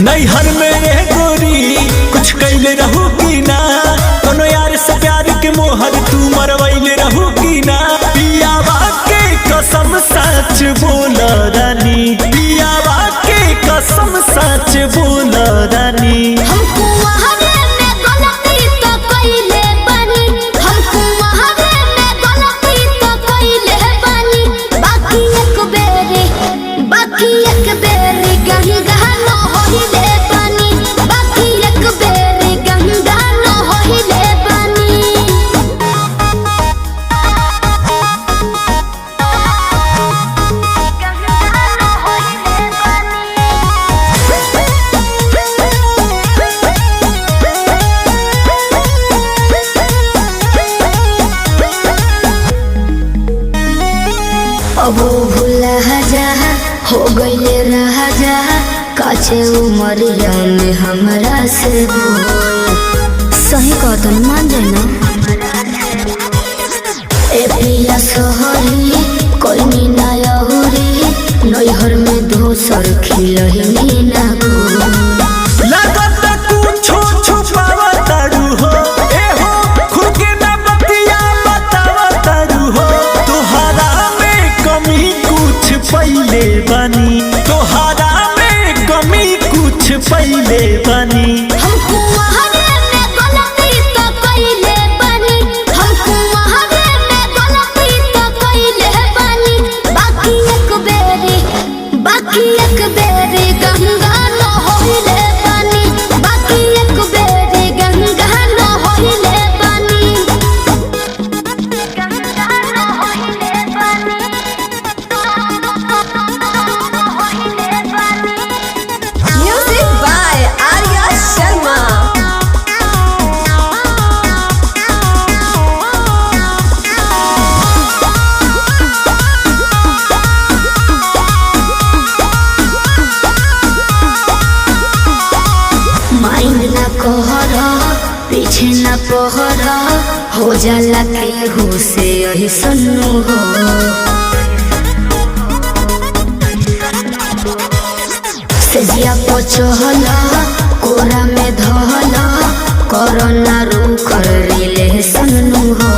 नैहर में रह गोरी कुछ कैले रहू की ना, कोनो यार से प्यार के मोहर तू मरवैले रहू की ना। पियावा के कसम सच बोल रानी, पियावा के कसम सच बोल रानी। हमको वहावे में गलती तो कइले बानी, हमको वहावे में गलती तो कइले बानी। बाकी एक बेरी गंगा न होइले बानी, बाकी एक बेरी गंगा न होइले बानी। अब भूला जा हो गईले रहा जा, काचे उमरिया में हमरा से सही कहतन मान जाए ना। ए पिया सोहरी कोई ना यहुरी, नैहर में दोसर खिलही ना लागत कुछो छुपावा तारू हो, ए हो खुद के ना बतिया बतावा तारू हो। तोहरा में कमी कुछ पहिले बानी, तोहरा में कमी कुछ पहिले बानी। हमको वहावे में गलती तो कइले बानी, हमको वहावे में गलती तो कइले बानी। बाकी एक बेरी गंगा न होइले बानी, बाकी एक बेरी गंगा न होइले बानी, गंगा न होइले बानी, होइले बानी। Music by Arya Sharma. Mind ना कहरा पीछे ना पहरा, हो जाला केहू से यही सन्नु हो। सेजिया पचहला कोरा में धहला, कोरोना रू कर रिले सन्नु हो।